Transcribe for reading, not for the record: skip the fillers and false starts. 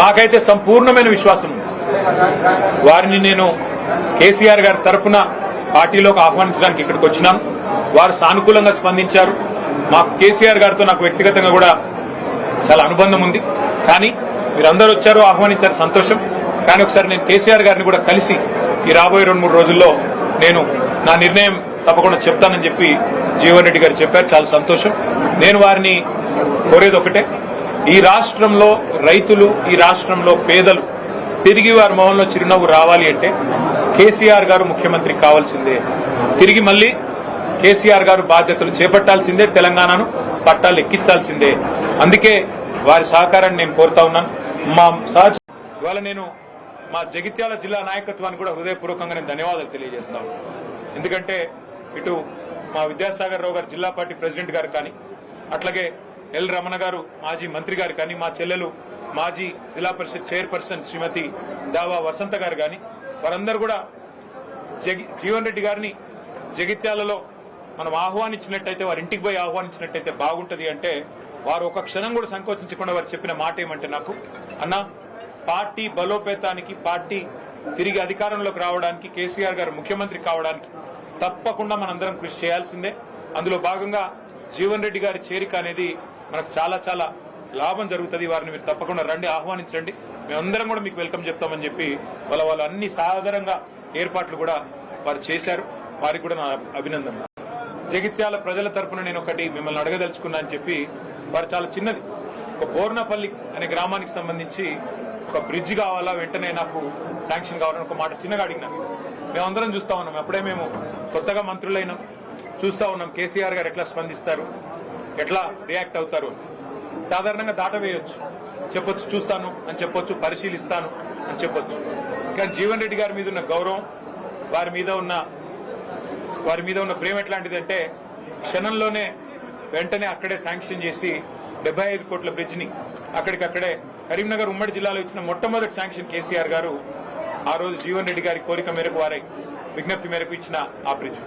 మాకైతే సంపూర్ణమైన విశ్వాసం ఉంది. వారిని నేను కేసీఆర్ గారి తరఫున పార్టీలోకి ఆహ్వానించడానికి ఇక్కడికి వచ్చినాను. వారు సానుకూలంగా స్పందించారు. మా కేసీఆర్ గారితో నాకు వ్యక్తిగతంగా కూడా చాలా అనుబంధం ఉంది. కానీ మీరందరూ వచ్చారు, ఆహ్వానించారు, సంతోషం. కానీ ఒకసారి నేను కేసీఆర్ గారిని కూడా కలిసి ఈ రాబోయే 2-3 రోజుల్లో నేను నా నిర్ణయం తప్పకుండా చెప్తానని చెప్పి జీవన్ రెడ్డి గారు చెప్పారు. చాలా సంతోషం. నేను వారిని కోరేది ఒకటే, ఈ రాష్ట్రంలో రైతులు, ఈ రాష్ట్రంలో పేదలు తిరిగి వారి మొహంలో చిరునవ్వు రావాలి అంటే కేసీఆర్ గారు ముఖ్యమంత్రి కావాల్సిందే. తిరిగి మళ్లీ కేసీఆర్ గారు బాధ్యతలు చేపట్టాల్సిందే, తెలంగాణను పట్టాలు ఎక్కించాల్సిందే. అందుకే వారి సహకారాన్ని నేను కోరుతా ఉన్నాను. ఇవాళ నేను మా జగిత్యాల జిల్లా నాయకత్వాన్ని కూడా హృదయపూర్వకంగా నేను ధన్యవాదాలు తెలియజేస్తాను. ఎందుకంటే ఇటు మా విద్యాసాగర్ రావు గారు జిల్లా పార్టీ ప్రెసిడెంట్ గారు కానీ, అట్లాగే ఎల్ రమణ గారు మాజీ మంత్రి గారు కానీ, మా చెల్లెలు మాజీ జిల్లా పరిషత్ చైర్పర్సన్ శ్రీమతి దావా వసంత గారు కానీ, వారందరూ కూడా జీవన్ రెడ్డి గారిని జగిత్యాలలో మనం ఆహ్వానించినట్టయితే, వారి ఇంటికి పోయి ఆహ్వానించినట్టయితే బాగుంటది అంటే, వారు ఒక క్షణం కూడా సంకోచించకుండా వారు చెప్పిన మాట ఏమంటే, నాకు అన్నా పార్టీ బలోపేతానికి, పార్టీ తిరిగి అధికారంలోకి రావడానికి, కేసీఆర్ గారు ముఖ్యమంత్రి కావడానికి తప్పకుండా మనందరం కృషి చేయాల్సిందే. అందులో భాగంగా జీవన్ రెడ్డి గారి చేరిక అనేది మనకు చాలా చాలా లాభం జరుగుతుంది. వారిని మీరు తప్పకుండా రండి, ఆహ్వానించండి. మేమందరం కూడా మీకు వెల్కమ్ చెప్తామని చెప్పి వాళ్ళు అన్ని సాధారణంగా ఏర్పాట్లు కూడా వారు చేశారు. వారికి కూడా నా అభినందనలు. జగిత్యాల ప్రజల తరఫున నేను ఒకటి మిమ్మల్ని అడగదలుచుకున్నా అని చెప్పి, వారు చాలా చిన్నది, ఒక బోర్నపల్లి అనే గ్రామానికి సంబంధించి ఒక బ్రిడ్జ్ కావాలా, వెంటనే నాకు శాంక్షన్ కావాలని ఒక మాట చిన్నగా అడిగినాను. మేమందరం చూస్తా ఉన్నాం, అప్పుడే మేము కొత్తగా మంత్రులైనాం, చూస్తా ఉన్నాం కేసీఆర్ గారు ఎట్లా స్పందిస్తారు, ఎట్లా రియాక్ట్ అవుతారు. సాధారణంగా దాటవేయొచ్చు, చెప్పొచ్చు చూస్తాను అని చెప్పొచ్చు, పరిశీలిస్తాను అని చెప్పొచ్చు. కానీ జీవన్ రెడ్డి గారి మీద ఉన్న గౌరవం, వారి మీద ఉన్న ప్రేమ ఎట్లాంటిది అంటే, క్షణంలోనే వెంటనే అక్కడే శాంక్షన్ చేసి 75 కోట్ల బ్రిడ్జ్ ని అక్కడికక్కడే కరీంనగర్ ఉమ్మడి జిల్లాలో ఇచ్చిన మొట్టమొదటి శాంక్షన్ కేసీఆర్ గారు ఆ రోజు జీవన్ రెడ్డి గారి కోరిక మేరకు, వారి విజ్ఞప్తి మేరకు ఇచ్చిన ఆ బ్రిడ్జ్.